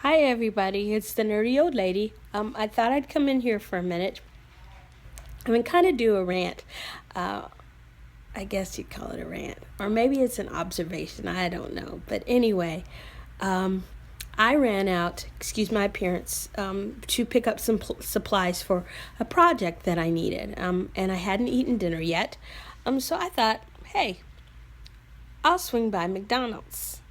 Hi everybody, it's the nerdy old lady. I thought I'd come in here for a minute and kind of do a rant. Uh, I guess you'd call it a rant, or maybe it's an observation. I don't know, but anyway, um, I ran out. Excuse my appearance. To pick up some supplies for a project that I needed, and I hadn't eaten dinner yet. So I thought, hey, I'll swing by McDonald's.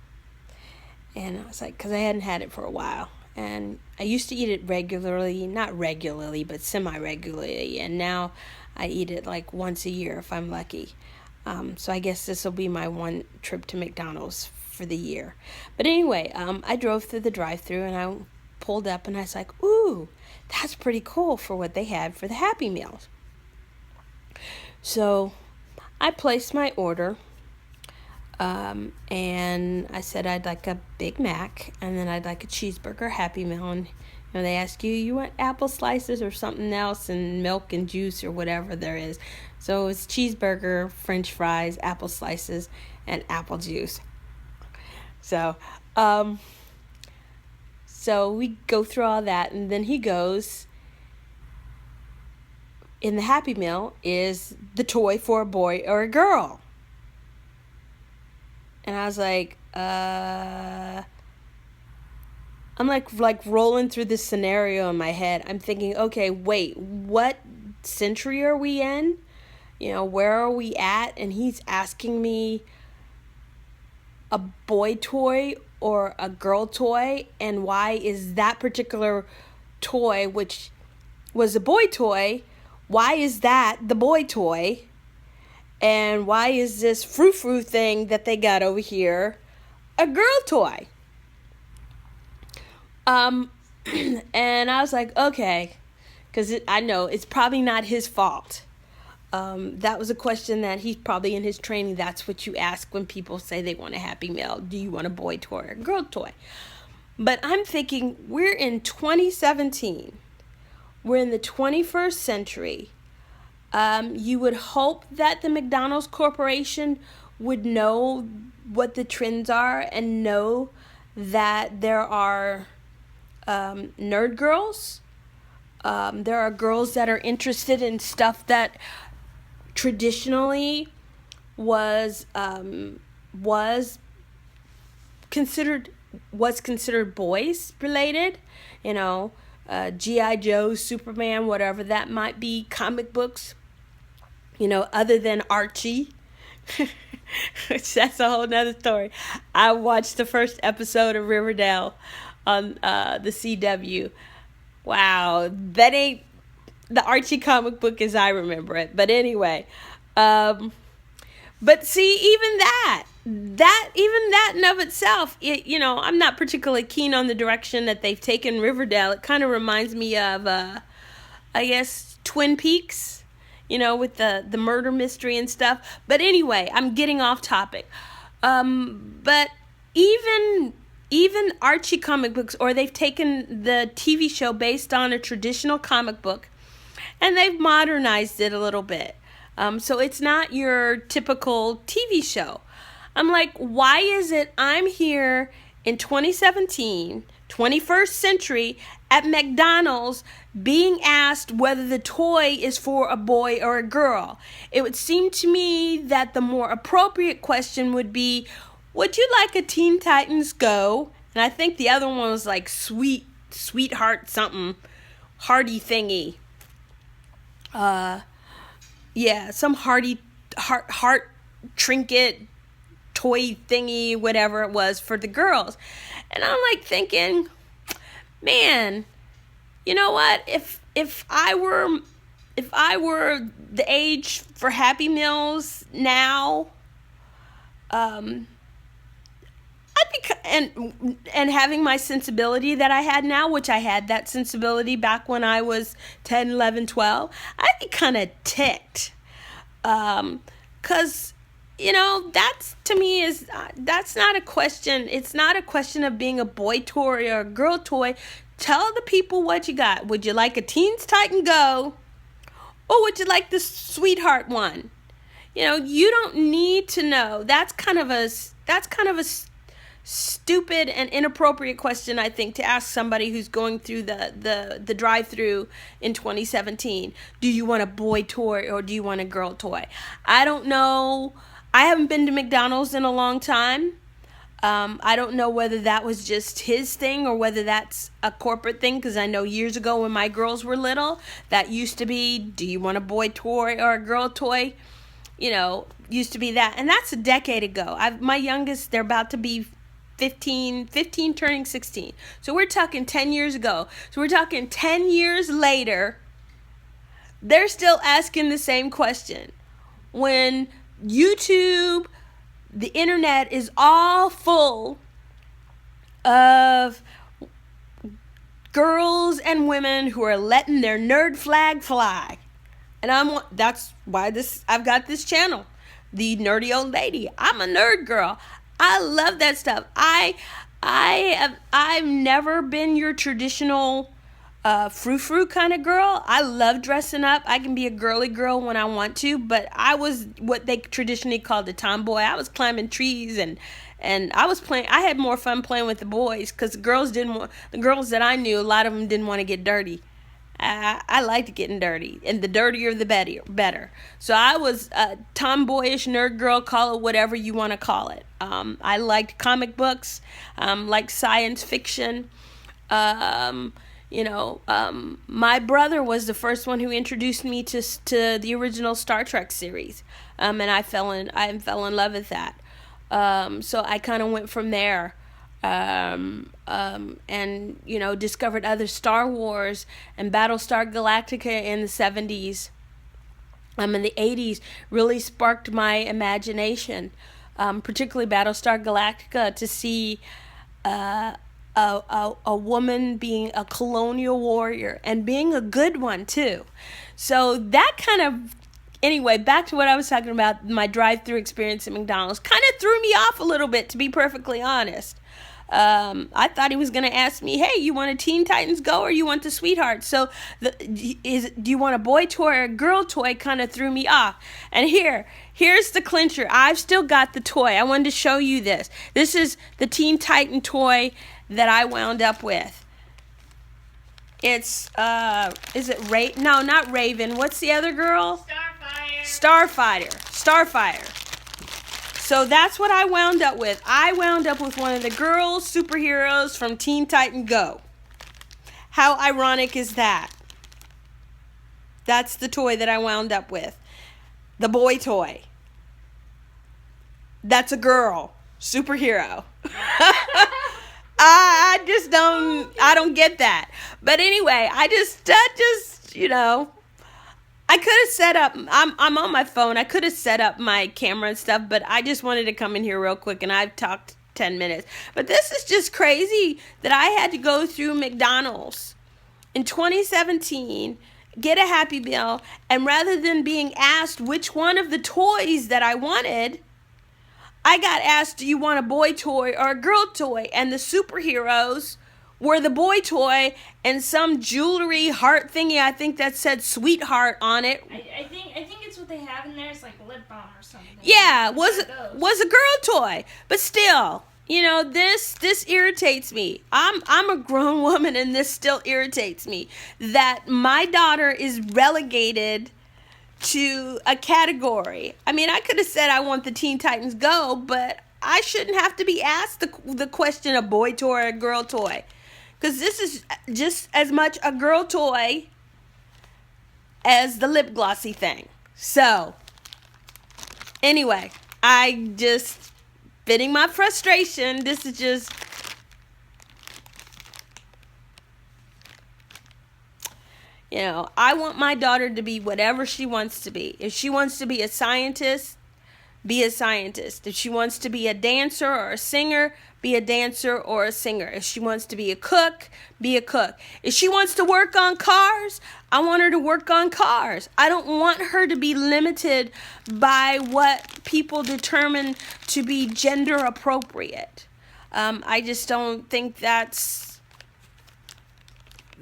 And I was like, because I hadn't had it for a while. And I used to eat it regularly, not regularly, but semi-regularly. And now I eat it like once a year if I'm lucky. So I guess this will be my one trip to McDonald's for the year. But anyway, I drove through the drive-thru and I pulled up and I was like, ooh, that's pretty cool for what they had for the Happy Meals. So I placed my order. And I said I'd like a Big Mac, and then I'd like a cheeseburger Happy Meal. And they ask you want apple slices or something else, and milk and juice or whatever there is. So it's cheeseburger, French fries, apple slices, and apple juice. So, so we go through all that, and then he goes, in the Happy Meal is the toy for a boy or a girl. And I was like, I'm like rolling through this scenario in my head. I'm thinking, okay, wait, what century are we in? Where are we at? And he's asking me a boy toy or a girl toy, and why is that particular toy, which was a boy toy, why is that the boy toy? And why is this frou-frou thing that they got over here a girl toy? And I was like, okay, because I know it's probably not his fault. That was a question that he's probably in his training. That's what you ask when people say they want a Happy Meal. Do you want a boy toy or a girl toy? But I'm thinking, we're in 2017. We're in the 21st century. You would hope that the McDonald's Corporation would know what the trends are and know that there are nerd girls. There are girls that are interested in stuff that traditionally was considered boys related. G.I. Joe, Superman, whatever that might be, comic books, other than Archie, which that's a whole nother story. I watched the first episode of Riverdale on the CW. Wow, that ain't the Archie comic book as I remember it. But anyway, but see, even that in of itself, I'm not particularly keen on the direction that they've taken Riverdale. It kind of reminds me of, I guess, Twin Peaks, with the murder mystery and stuff. But anyway, I'm getting off topic. But even Archie comic books, or they've taken the TV show based on a traditional comic book, and they've modernized it a little bit. So it's not your typical TV show. I'm like, why is it I'm here in 2017, 21st century, at McDonald's being asked whether the toy is for a boy or a girl? It would seem to me that the more appropriate question would be, would you like a Teen Titans Go? And I think the other one was like Sweetheart something, Hardy thingy. Some heart trinket toy thingy, whatever it was for the girls. And I'm like thinking, man, you know what? If I were the age for Happy Meals now, I'd be and having my sensibility that I had now, which I had that sensibility back when I was 10, 11, 12, I'd be kind of ticked. Because that's, to me, that's not a question. It's not a question of being a boy toy or a girl toy. Tell the people what you got. Would you like a Teens Titan Go? Or would you like the Sweetheart one? You don't need to know. That's kind of a stupid and inappropriate question, I think, to ask somebody who's going through the drive-thru in 2017. Do you want a boy toy or do you want a girl toy? I don't know. I haven't been to McDonald's in a long time. I don't know whether that was just his thing or whether that's a corporate thing, because I know years ago when my girls were little, that used to be, do you want a boy toy or a girl toy? Used to be that. And that's a decade ago. My youngest, they're about to be 15 turning 16. So we're talking 10 years ago. So we're talking 10 years later, they're still asking the same question. When YouTube, the internet is all full of girls and women who are letting their nerd flag fly. And that's why I've got this channel, The Nerdy Old Lady. I'm a nerd girl. I love that stuff. I've never been your traditional frou-frou kind of girl. I love dressing up. I can be a girly girl when I want to, but I was what they traditionally called a tomboy. I was climbing trees and I had more fun playing with the boys, because the girls that I knew, a lot of them didn't want to get dirty. I liked getting dirty, and the dirtier the better. So I was a tomboyish nerd girl, call it whatever you want to call it. I liked comic books, like science fiction. My brother was the first one who introduced me to the original Star Trek series, and I fell in love with that. So I kind of went from there. And discovered other Star Wars and Battlestar Galactica in the 70s. In the 80s really sparked my imagination, particularly Battlestar Galactica, to see a woman being a colonial warrior and being a good one too. So that kind of, anyway, back to what I was talking about, my drive-thru experience at McDonald's kind of threw me off a little bit, to be perfectly honest. I thought he was going to ask me, hey, you want a Teen Titans Go or you want the Sweetheart? So do you want a boy toy or a girl toy kind of threw me off. And here's the clincher. I've still got the toy. I wanted to show you this. This is the Teen Titan toy that I wound up with. It's, is it No, not Raven. What's the other girl? Starfighter. So that's what I wound up with. I wound up with one of the girl superheroes from Teen Titan Go. How ironic is that? That's the toy that I wound up with. The boy toy. That's a girl superhero. I don't get that. But anyway, I could have set up, I'm on my phone, I could have set up my camera and stuff, but I just wanted to come in here real quick, and I've talked 10 minutes. But this is just crazy that I had to go through McDonald's in 2017, get a Happy Meal, and rather than being asked which one of the toys that I wanted, I got asked, do you want a boy toy or a girl toy? And the superheroes were the boy toy and some jewelry heart thingy, I think that said Sweetheart on it. I think it's what they have in there. It's like lip balm or something. Yeah, was a girl toy. But still, this irritates me. I'm a grown woman, and this still irritates me that my daughter is relegated to a category. I mean, I could have said I want the Teen Titans Go, but I shouldn't have to be asked the question, a boy toy or a girl toy. Because this is just as much a girl toy as the lip glossy thing. So, anyway, I just, fitting my frustration, this is just, I want my daughter to be whatever she wants to be. If she wants to be a scientist, be a scientist. If she wants to be a dancer or a singer, be a dancer or a singer. If she wants to be a cook, be a cook. If she wants to work on cars, I want her to work on cars. I don't want her to be limited by what people determine to be gender appropriate. I just don't think that's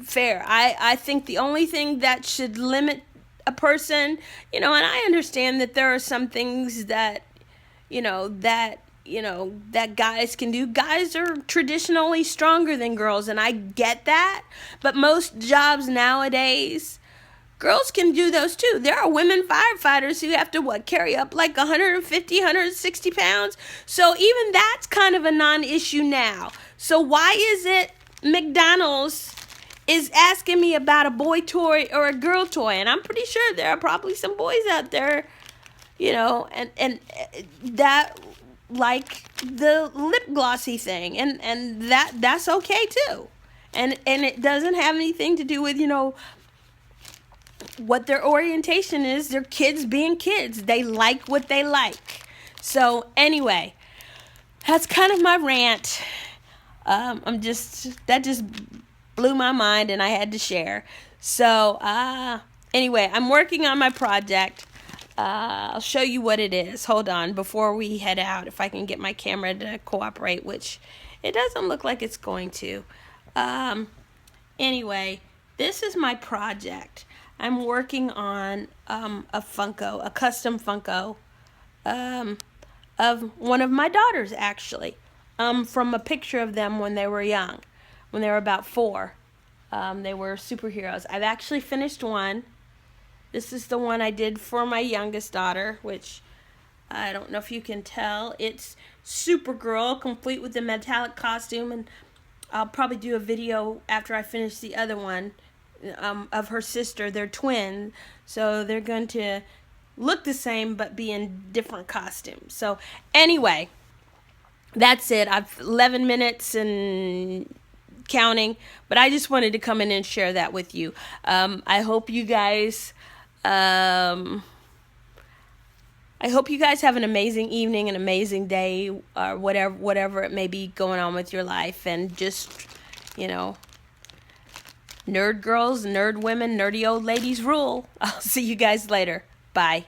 fair. I think the only thing that should limit a person, and I understand that there are some things that, that that guys can do. Guys are traditionally stronger than girls, and I get that. But most jobs nowadays, girls can do those too. There are women firefighters who have to carry up like 150, 160 pounds. So even that's kind of a non-issue now. So why is it McDonald's is asking me about a boy toy or a girl toy? And I'm pretty sure there are probably some boys out there, and that like the lip glossy thing, and that's okay too. And it doesn't have anything to do with, what their orientation is. They're kids being kids. They like what they like. So anyway, that's kind of my rant. That just blew my mind, and I had to share. So anyway, I'm working on my project. I'll show you what it is. Hold on, before we head out, if I can get my camera to cooperate, which it doesn't look like it's going to. Anyway, this is my project. I'm working on a custom Funko of one of my daughters, actually, from a picture of them when they were young, when they were about 4. They were superheroes. I've actually finished one. This is the one I did for my youngest daughter, which I don't know if you can tell. It's Supergirl, complete with the metallic costume, and I'll probably do a video after I finish the other one of her sister. They're twins, so they're going to look the same but be in different costumes. So anyway, that's it. I've 11 minutes and counting, but I just wanted to come in and share that with you. I hope you guys have an amazing evening, an amazing day, or whatever it may be going on with your life. And just, nerd girls, nerd women, nerdy old ladies rule. I'll see you guys later. Bye.